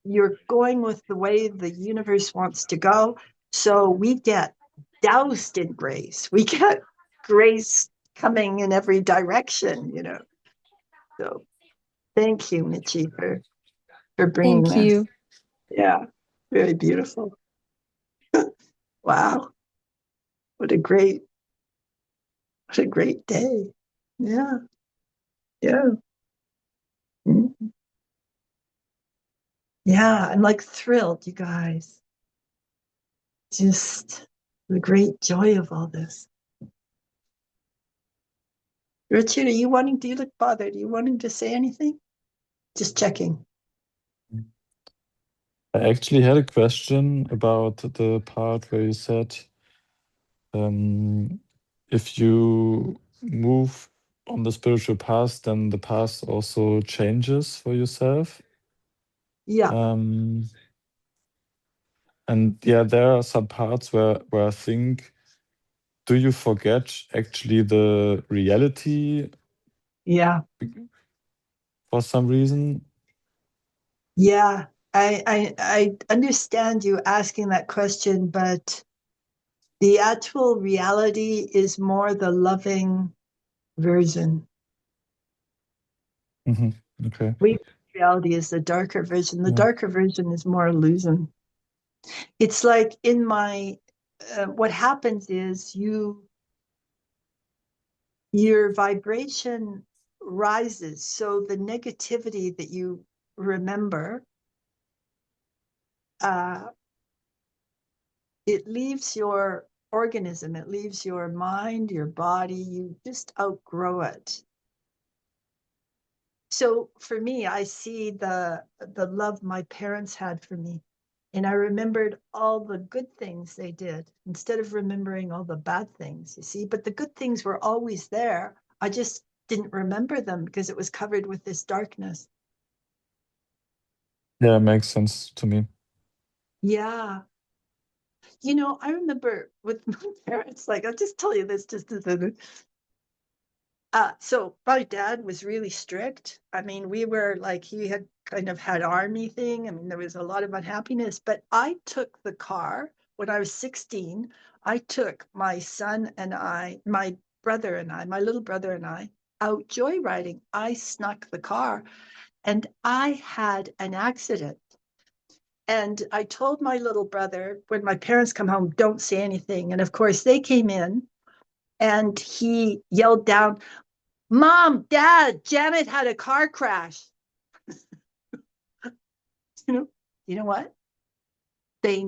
you're going with the way the universe wants to go. So we get doused in grace. We get grace coming in every direction, you know? So thank you, Michi, for bringing Thank this. you. Yeah, very beautiful. Wow, what a great day. Yeah, yeah. Mhm. Yeah, I'm like thrilled, you guys. Just the great joy of all this. Richard, do you look bothered? Are you wanting to say anything? Just checking. I actually had a question about the part where you said if you move on the spiritual path, then the path also changes for yourself. Yeah, And yeah, there are some parts where I think, do you forget actually the reality yeah, for some reason? yeah. I understand you asking that question, but the actual reality is more the loving version. Okay. Reality is the darker version. The Yeah. darker version is more illusion. It's like in my, what happens is your vibration rises. So the negativity that you remember, it leaves your organism, it leaves your mind, your body, you just outgrow it. So for me, I see the love my parents had for me. And I remembered all the good things they did instead of remembering all the bad things, you see. But the good things were always there. I just didn't remember them because it was covered with this darkness. Yeah, makes sense to me. Yeah. You know, I remember with my parents, like, I'll just tell you this just as a so my dad was really strict. I mean, we were like, he had kind of had army thing. I mean, there was a lot of unhappiness, but I took the car when I was 16. I took my son and my brother and my little brother and I out joyriding. I snuck the car and I had an accident. And I told my little brother when my parents come home, don't say anything. And of course, they came in and he yelled down, Mom, Dad, Janet had a car crash. You know what? I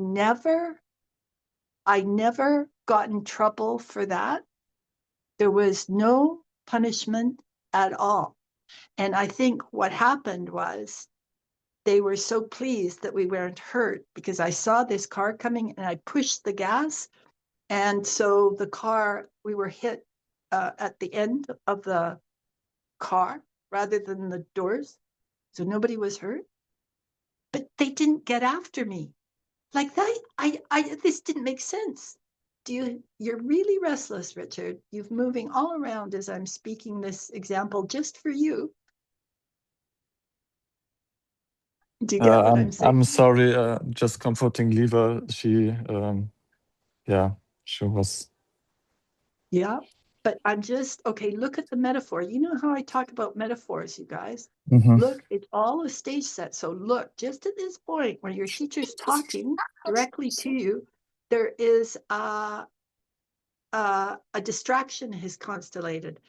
never got in trouble for that. There was no punishment at all. And I think what happened was they were so pleased that we weren't hurt because I saw this car coming and I pushed the gas. And so we were hit at the end of the car rather than the doors. So nobody was hurt. But they didn't get after me like that. This didn't make sense. You're really restless, Richard. You're moving all around as I'm speaking this example just for you. Do you get what I'm saying? I'm sorry, just comforting Liva. Yeah, she was. Yeah. But I'm just, okay, look at the metaphor. You know how I talk about metaphors, you guys? Mhm. Look, it's all a stage set. So look, just at this point where your teacher's talking directly to you, there is a distraction has constellated.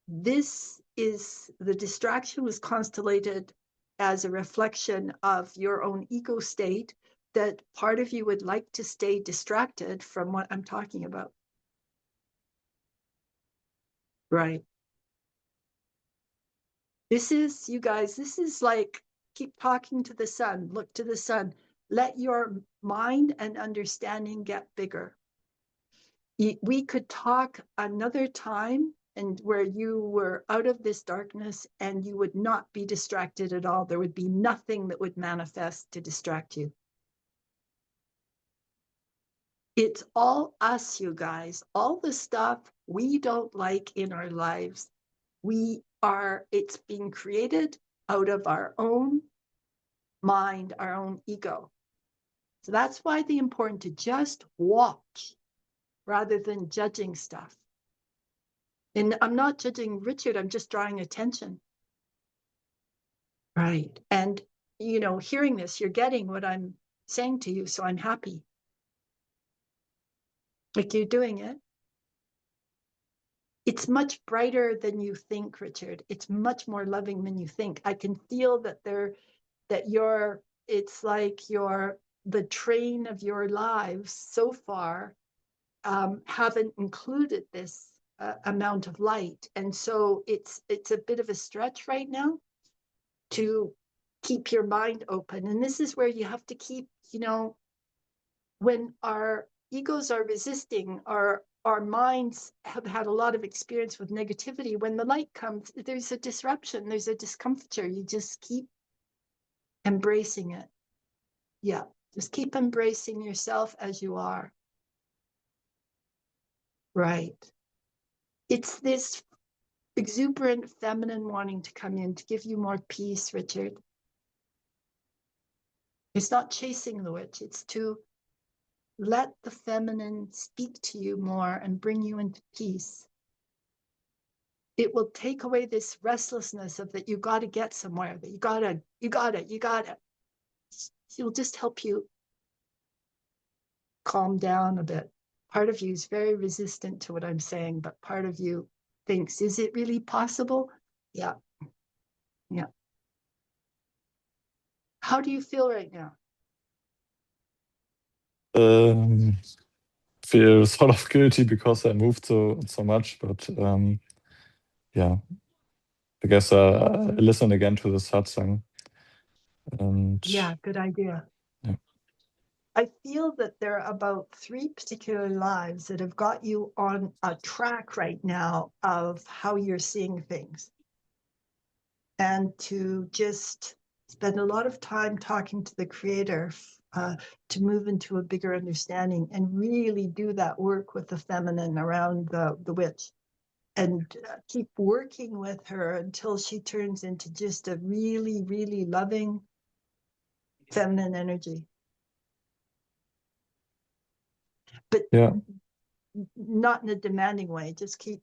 This the distraction was constellated as a reflection of your own ego state, that part of you would like to stay distracted from what I'm talking about. Right. This is, you guys, this is like, keep talking to the sun, look to the sun, let your mind and understanding get bigger. We could talk another time, and where you were out of this darkness and you would not be distracted at all. There would be nothing that would manifest to distract you. It's all us, you guys. All the stuff we don't like in our lives, it's being created out of our own mind, our own ego. So that's why it's important to just watch rather than judging stuff. And I'm not judging Richard, I'm just drawing attention. Right. And, you know, hearing this, you're getting what I'm saying to you, so I'm happy. Like, you're doing it. It's much brighter than you think, Richard. It's much more loving than you think. I can feel that it's like the train of your lives so far haven't included this amount of light. And so it's a bit of a stretch right now to keep your mind open. And this is where you have to keep, you know, when our egos are resisting, our minds have had a lot of experience with negativity. When the light comes, there's a disruption, there's a discomfiture. You just keep embracing it. Yeah, just keep embracing yourself as you are. Right. It's this exuberant feminine wanting to come in to give you more peace, Richard. It's not chasing the witch, it's to let the feminine speak to you more and bring you into peace. It will take away this restlessness of that you got to get somewhere, that you got it. It will just help you calm down a bit. Part of you is very resistant to what I'm saying, but part of you thinks, is it really possible? Yeah. Yeah. How do you feel right now? Feel sort of guilty because I moved so much, but yeah, I guess I listen again to the satsang. And yeah, good idea. Yeah. I feel that there are about 3 particular lives that have got you on a track right now of how you're seeing things. And to just spend a lot of time talking to the creator to move into a bigger understanding and really do that work with the feminine around the witch, and keep working with her until she turns into just a really, really loving feminine energy. But yeah, not in a demanding way, just keep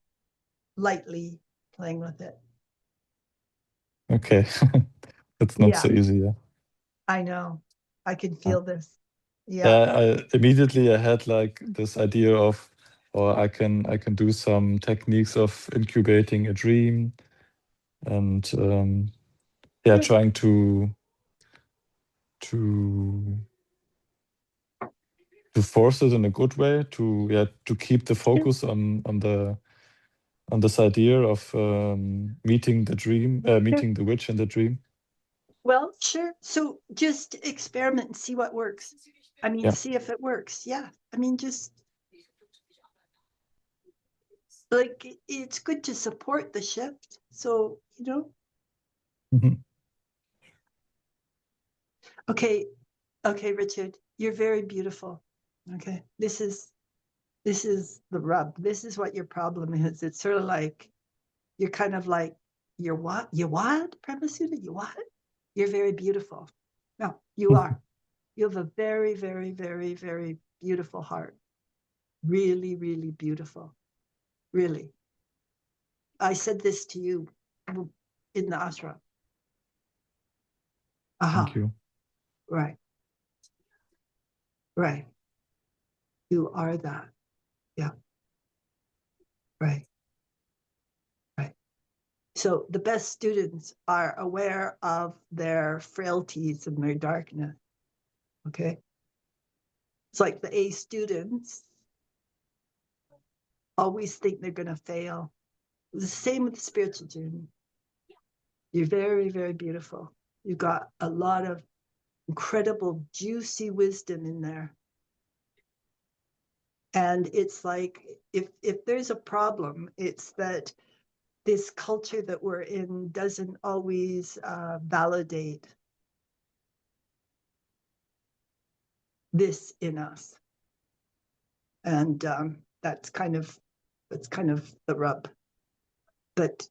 lightly playing with it. okay. It's not so easy, yeah. I know. I can feel this. I immediately I had like this idea of, or I can do some techniques of incubating a dream, and trying to force it in a good way, to keep the focus on this idea of meeting the dream, meeting the witch in the dream. Well, sure. So just experiment and see what works. I mean, see if it works. Yeah. I mean, just like, it's good to support the shift. So, you know. Mhm. Okay, Richard, you're very beautiful. Okay, this is the rub. This is what your problem is. It's sort of like you're kind of like, you're what? You what, Premasudha? You what? You're very beautiful. No, you are. You have a very, very, very, very beautiful heart. Really, really beautiful. Really. I said this to you in the ashram. Thank you. Right. Right. You are that. Yeah. Right. Right. So the best students are aware of their frailties and their darkness. Okay. It's like the A students always think they're going to fail. The same with the spiritual journey. You're very, very beautiful. You've got a lot of incredible, juicy wisdom in there. And it's like, if there's a problem, it's that this culture that we're in doesn't always validate this in us. And that's kind of the rub. But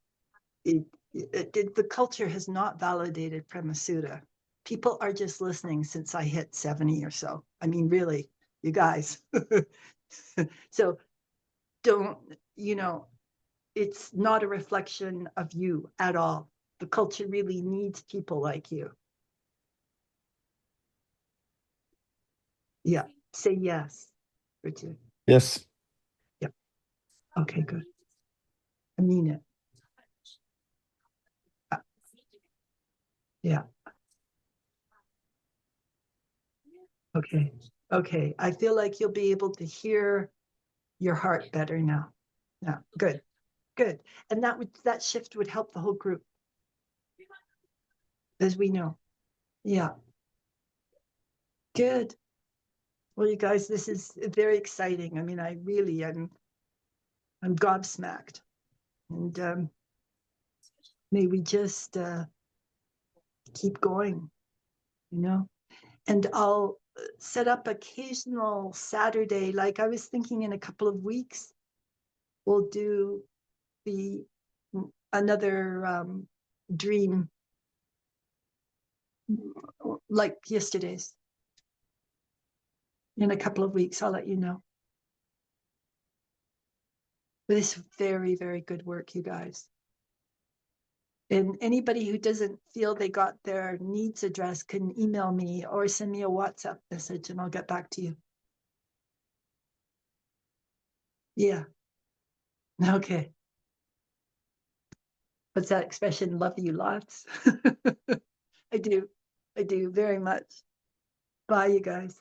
the culture has not validated Premasudha. People are just listening since I hit 70 or so. I mean, really, you guys. So don't, it's not a reflection of you at all. The culture really needs people like you. Yeah, say yes, Richard. Yes. Yep. Okay, good. I mean it. Yeah. Okay. Okay. I feel like you'll be able to hear your heart better now. Yeah. Good. Good. And that shift would help the whole group, as we know. Yeah. Good. Well, you guys, this is very exciting. I mean, I'm gobsmacked. And may we just keep going, And I'll set up occasional Saturday, like I was thinking in a couple of weeks, we'll do another dream like yesterday's. In a couple of weeks, I'll let you know. But it's very, very good work, you guys. And anybody who doesn't feel they got their needs addressed can email me or send me a WhatsApp message and I'll get back to you. Yeah. Okay. What's that expression? Love you lots. I do very much. Bye, you guys.